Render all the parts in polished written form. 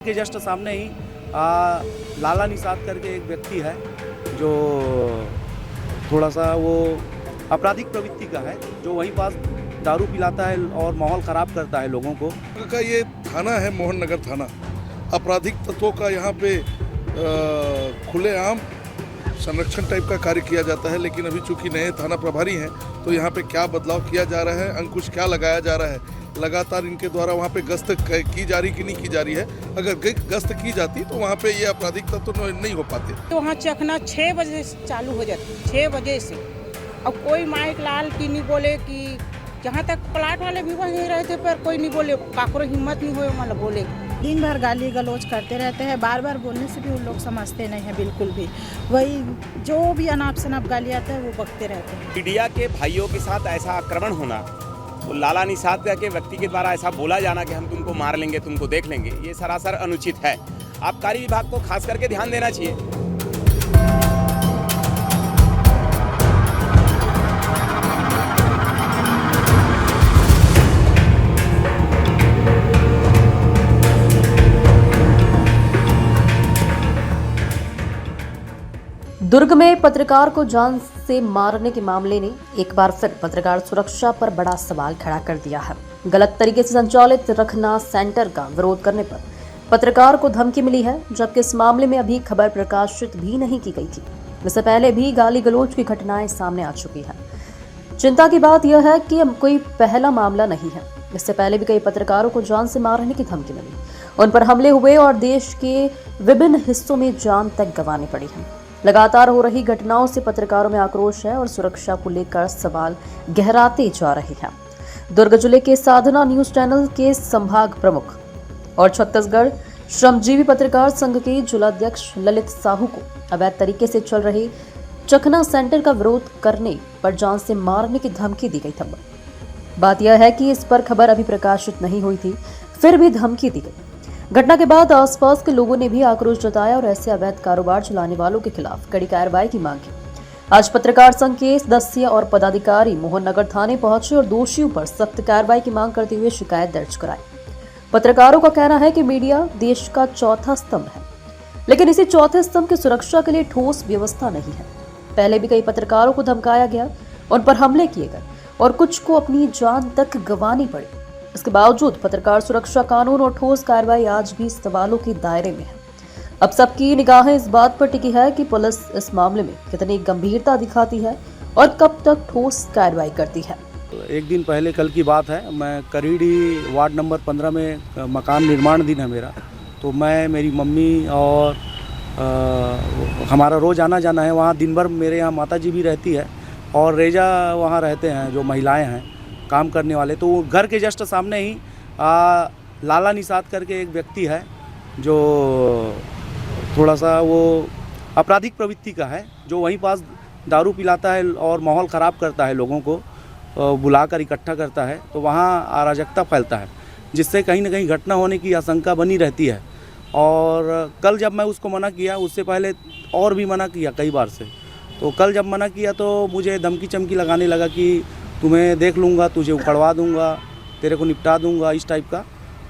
के जस्ट सामने ही लाला निषाद करके एक व्यक्ति है जो थोड़ा सा वो आपराधिक प्रवृत्ति का है, जो वहीं पास दारू पिलाता है और माहौल ख़राब करता है लोगों को। का ये थाना है मोहन नगर थाना। आपराधिक तत्वों का यहाँ पे खुलेआम संरक्षण टाइप का कार्य किया जाता है, लेकिन अभी चूंकि नए थाना प्रभारी हैं तो यहाँ पे क्या बदलाव किया जा रहा है, अंकुश क्या लगाया जा रहा है, लगातार इनके द्वारा वहाँ पे गश्त की जा रही कि नहीं की जा रही है। अगर गश्त की जाती तो वहाँ पे ये आपराधिक तत्व नहीं हो पाते। तो वहाँ चखना 6 बजे से चालू हो जाती, 6 बजे से। अब कोई माइक लाल की नहीं बोले कि जहाँ तक प्लाट वाले भी वहीं रहे थे, पर कोई नहीं बोले, काकरो हिम्मत नहीं हुई मतलब बोले। दिन भर गाली गलौज करते रहते हैं, बार बार बोलने से भी उन लोग समझते नहीं हैं बिल्कुल भी। वही जो भी अनाप शनाप गाली आता है वो बकते रहते हैं। मीडिया के भाइयों के साथ ऐसा आक्रमण होना, तो लाला निषाद के व्यक्ति के द्वारा ऐसा बोला जाना कि हम तुमको मार लेंगे, तुमको देख लेंगे, ये सरासर अनुचित है। आबकारी विभाग को खास करके ध्यान देना चाहिए। दुर्ग में पत्रकार को जान से मारने के मामले ने एक बार फिर पत्रकार सुरक्षा पर बड़ा सवाल खड़ा कर दिया है। गलत तरीके से संचालित रखना सेंटर का विरोध करने पर पत्रकार को धमकी मिली है, जबकि इस मामले में अभी खबर प्रकाशित भी नहीं की गई थी। इससे पहले भी गाली गलौज की घटनाएं सामने आ चुकी है। चिंता की बात यह है कि कोई पहला मामला नहीं है। इससे पहले भी कई पत्रकारों को जान से मारने की धमकी मिली, उन पर हमले हुए और देश के विभिन्न हिस्सों में जान तक गंवानी पड़ी है। लगातार हो रही घटनाओं से पत्रकारों में आक्रोश है और सुरक्षा को लेकर सवाल गहराते जा रहे हैं। दुर्ग जिले के साधना न्यूज चैनल के संभाग प्रमुख और छत्तीसगढ़ श्रमजीवी पत्रकार संघ के जिलाध्यक्ष ललित साहू को अवैध तरीके से चल रहे चखना सेंटर का विरोध करने पर जान से मारने की धमकी दी गई थी। बात यह है कि इस पर खबर अभी प्रकाशित नहीं हुई थी, फिर भी धमकी दी गई। घटना के बाद आसपास के लोगों ने भी आक्रोश जताया और ऐसे अवैध कारोबार चलाने वालों के खिलाफ कड़ी कार्रवाई की मांग की। आज पत्रकार संघ के सदस्य और पदाधिकारी मोहन नगर थाने पहुंचे और दोषियों पर सख्त कार्रवाई की मांग करते हुए शिकायत दर्ज कराई। पत्रकारों का कहना है कि मीडिया देश का चौथा स्तंभ है, लेकिन इसी चौथे स्तंभ की सुरक्षा के लिए ठोस व्यवस्था नहीं है। पहले भी कई पत्रकारों को धमकाया गया, उन पर हमले किए गए और कुछ को अपनी जान तक गंवानी पड़ी। इसके बावजूद पत्रकार सुरक्षा कानून और ठोस कार्रवाई आज भी सवालों के दायरे में है। अब सबकी निगाहें इस बात पर टिकी है कि पुलिस इस मामले में कितनी गंभीरता दिखाती है और कब तक ठोस कार्रवाई करती है। एक दिन पहले कल की बात है, मैं करीडी वार्ड नंबर 15 में मकान निर्माण दिन है मेरा, तो मैं, मेरी मम्मी और हमारा रोज़ आना जाना है वहाँ। दिन भर मेरे यहाँ माताजी भी रहती है और रेजा वहाँ रहते हैं, जो महिलाएं हैं काम करने वाले। तो घर के जस्ट सामने ही लाला निषाद करके एक व्यक्ति है जो थोड़ा सा वो आपराधिक प्रवृत्ति का है, जो वहीं पास दारू पिलाता है और माहौल ख़राब करता है, लोगों को बुलाकर इकट्ठा करता है, तो वहाँ अराजकता फैलता है, जिससे कहीं ना कहीं घटना होने की आशंका बनी रहती है। और कल जब मैं उसको मना किया, उससे पहले और भी मना किया कई बार से, तो कल जब मना किया तो मुझे धमकी चमकी लगाने लगा कि तुम्हें देख लूँगा, तुझे उखड़वा दूँगा, तेरे को निपटा दूँगा, इस टाइप का।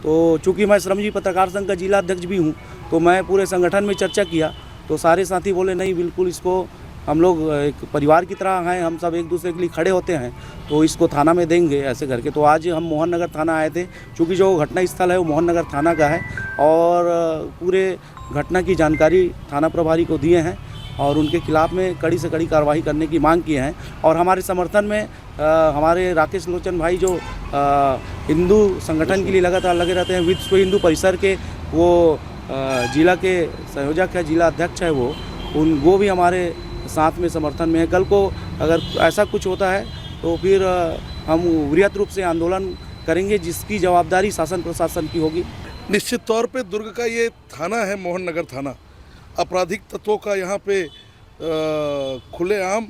तो चूँकि मैं श्रमजीवी पत्रकार संघ का जिला अध्यक्ष भी हूँ, तो मैं पूरे संगठन में चर्चा किया, तो सारे साथी बोले नहीं, बिल्कुल इसको हम लोग एक परिवार की तरह हैं, हम सब एक दूसरे के लिए खड़े होते हैं, तो इसको थाना में देंगे ऐसे करके। तो आज हम मोहन नगर थाना आए थे, चूँकि जो घटना स्थल है वो मोहन नगर थाना का है, और पूरे घटना की जानकारी थाना प्रभारी को दिए हैं और उनके खिलाफ में कड़ी से कड़ी कार्रवाई करने की मांग किए हैं। और हमारे समर्थन में हमारे राकेश लोचन भाई, जो हिंदू संगठन के लिए लगातार लगे रहते हैं, विश्व हिंदू परिसर के वो जिला के संयोजक है, जिला अध्यक्ष है वो भी हमारे साथ में समर्थन में है। कल को अगर ऐसा कुछ होता है तो फिर हम वृहत रूप से आंदोलन करेंगे, जिसकी जवाबदारी शासन प्रशासन की होगी। निश्चित तौर पे दुर्ग का ये थाना है मोहन नगर थाना। आपराधिक तत्वों का यहाँ पे खुलेआम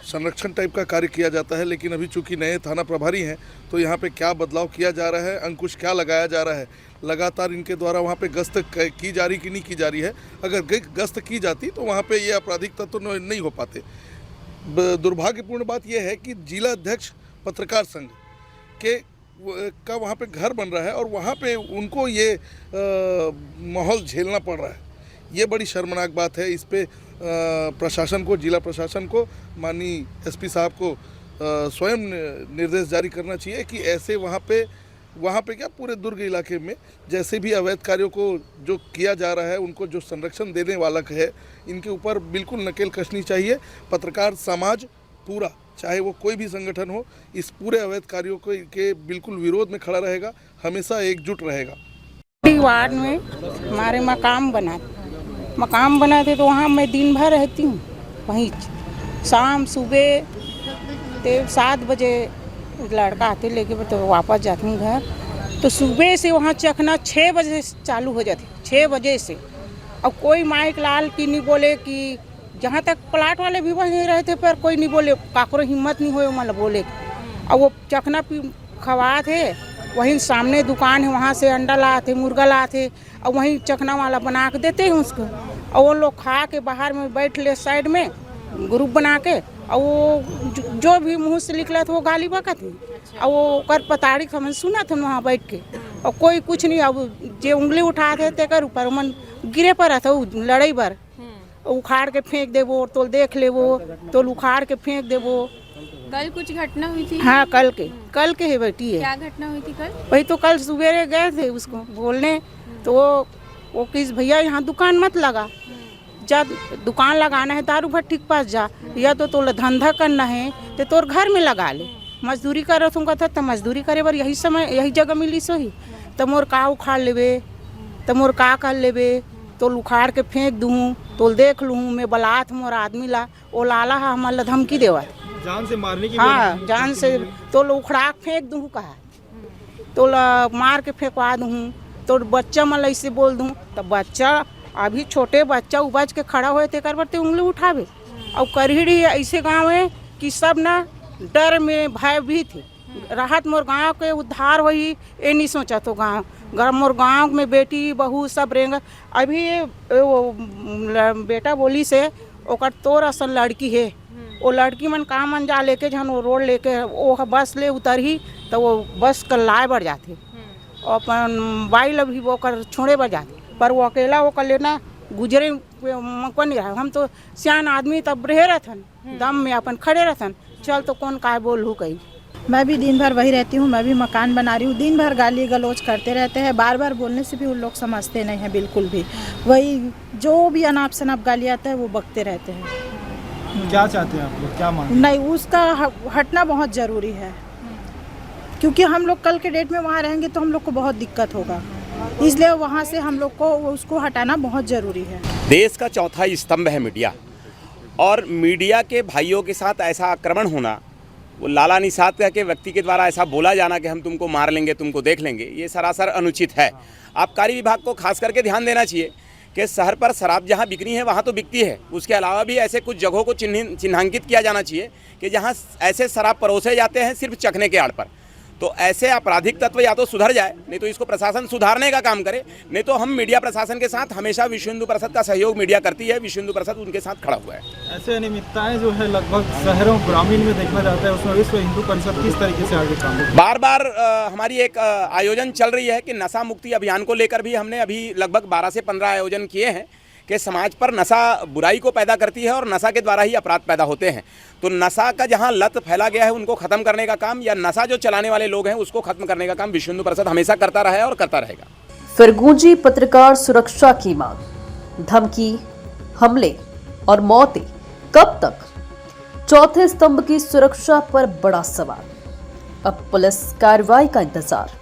संरक्षण टाइप का कार्य किया जाता है, लेकिन अभी चूंकि नए थाना प्रभारी हैं तो यहाँ पे क्या बदलाव किया जा रहा है, अंकुश क्या लगाया जा रहा है, लगातार इनके द्वारा वहाँ पे गश्त की जा रही कि नहीं की जा रही है। अगर गश्त की जाती तो वहाँ पे ये आपराधिक तत्व नहीं हो पाते। दुर्भाग्यपूर्ण बात यह है कि जिला अध्यक्ष पत्रकार संघ के का वहाँ पे घर बन रहा है और वहाँ पे उनको ये माहौल झेलना पड़ रहा है। ये बड़ी शर्मनाक बात है। इस पे प्रशासन को, जिला प्रशासन को, माननीय एसपी साहब को स्वयं निर्देश जारी करना चाहिए कि ऐसे वहाँ पे क्या पूरे दुर्ग इलाके में जैसे भी अवैध कार्यों को जो किया जा रहा है, उनको जो संरक्षण देने वाला है, इनके ऊपर बिल्कुल नकेल कसनी चाहिए। पत्रकार समाज पूरा, चाहे वो कोई भी संगठन हो, इस पूरे अवैध कार्यों के बिल्कुल विरोध में खड़ा रहेगा, हमेशा एकजुट रहेगा। वार्ड में हमारे मकाम बना थे तो वहाँ मैं दिन भर रहती हूँ। वहीं शाम सुबह 7 बजे लड़का आते लेके तो वापस जाती हूँ घर। तो सुबह से वहाँ चखना 6 बजे से चालू हो जाती, 6 बजे से। अब कोई माइक लाल की नहीं बोले कि जहाँ तक प्लाट वाले भी वहीं रहे थे, पर कोई नहीं बोले, काकरो हिम्मत नहीं हो मतलब बोले। अब वो चखना खवा थे, वहीं सामने दुकान है, वहाँ से अंडा लाते, मुर्गा लाते, और वहीं चखना वाला बना के देते हैं उसको। और वो लोग खा के बाहर में बैठ ले साइड में ग्रुप बना के, और वो जो भी मुंह से निकला था वो गाली बकत थी। और वो कर पताड़ी हमने सुना था वहाँ बैठ के, और कोई कुछ नहीं। अब जे उंगली उठाते तेकर ऊपर मन गिरे पर था, लड़ाई पर उखाड़ के फेंक देवो, तो देख लेवो, तो उखाड़ के फेंक देवो। कल कुछ घटना हुई थी? हाँ, कल के है बेटी है। क्या घटना हुई थी कल? वही तो कल सवेरे गए थे उसको बोलने, तो वो किस भैया यहाँ दुकान मत लगा, जब दुकान लगाना है दारू भट्टी के पास जा, या तो तोला धंधा करना है तो तोर घर में लगा ले। मजदूरी कर था तो मजदूरी करे बर यही जगह मिली सोही, तो मोर का उखाड़ लेबे, तो मोर का कर लेबे, तो उखाड़ के फेंक दूँ, तो देख लूँ मैं बलात मोर आदमी ला, वो लाला है हमारा धमकी देवा, जान से मारने की। हाँ, जान से, तो उखड़ा के फेंक दूँ, कहा तो मार के फेंकवा दूँ, तो बच्चा मन ऐसे बोल दूँ, तो बच्चा अभी छोटे बच्चा उबज के खड़ा हुए थे कर बरते उंगली उठावे। और करहिड़ी ऐसे गांव है कि सब ना डर में भयभीत थे। राहत मोर गांव के उद्धार हुई ये नहीं सोचा तो गांव मोर गांव में बेटी बहू सब रेंग। अभी वो बेटा बोली से ओकर तोर असल लड़की है, वो लड़की मन का मन जा लेके जहन वो रोड लेके वो बस ले उतर ही, तो वो बस कर लाए बढ़ जाते, अपन बाइल अभी वो कर छोड़े बढ़ जाते, पर वो अकेला वो कर लेना गुजरे को नहीं रहा। हम तो सियान आदमी तब रहे रहथन, दम में अपन खड़े रहथन, चल तो कौन का बोलू कहीं। मैं भी दिन भर वही रहती हूँ, मैं भी मकान बना रही हूँ। दिन भर गाली गलौज करते रहते हैं, बार बार बोलने से भी उन लोग समझते नहीं हैं बिल्कुल भी। वही जो भी अनाप शनाप गाली आता है वो बकते रहते हैं। क्या चाहते हैं आप लोग, क्या मांग? नहीं, उसका हटना बहुत ज़रूरी है, क्योंकि हम लोग कल के डेट में वहाँ रहेंगे तो हम लोग को बहुत दिक्कत होगा, इसलिए वहाँ से हम लोग को उसको हटाना बहुत ज़रूरी है। देश का चौथा स्तंभ है मीडिया, और मीडिया के भाइयों के साथ ऐसा आक्रमण होना, वो लाला निषाद के व्यक्ति के द्वारा ऐसा बोला जाना कि हम तुमको मार लेंगे, तुमको देख लेंगे, ये सरासर अनुचित है। आबकारी विभाग को खास करके ध्यान देना चाहिए कि शहर पर शराब जहाँ बिकनी है वहाँ तो बिकती है, उसके अलावा भी ऐसे कुछ जगहों को चिन्हांकित किया जाना चाहिए कि जहाँ ऐसे शराब परोसे जाते हैं सिर्फ चखने के आड़ पर। तो ऐसे आपराधिक तत्व या तो सुधर जाए, नहीं तो इसको प्रशासन सुधारने का काम करे, नहीं तो हम मीडिया प्रशासन के साथ हमेशा विश्व हिंदू परिषद का सहयोग मीडिया करती है, विश्व हिंदू परिषद उनके साथ खड़ा हुआ है। ऐसे अनियमितताएं जो है लगभग शहरों ग्रामीण में देखा जाता है, उसमें विश्व हिंदू परिषद किस तरीके से आगे काम करती है? बार बार हमारी एक आयोजन चल रही है कि नशा मुक्ति अभियान को लेकर भी हमने अभी लगभग 12 से 15 आयोजन किए हैं कि समाज पर नशा बुराई को पैदा करती है और नशा के द्वारा ही अपराध पैदा होते हैं। तो नशा का जहां लत फैला गया है उनको खत्म करने का काम, या नशा जो चलाने वाले लोग हैं उसको खत्म करने का काम विश्व हिंदू परिषद हमेशा करता रहा है और करता रहेगा। फिर गूंजी पत्रकार सुरक्षा की मांग, धमकी, हमले और मौतें कब तक? चौथे स्तंभ की सुरक्षा पर बड़ा सवाल। अब पुलिस कार्रवाई का इंतजार।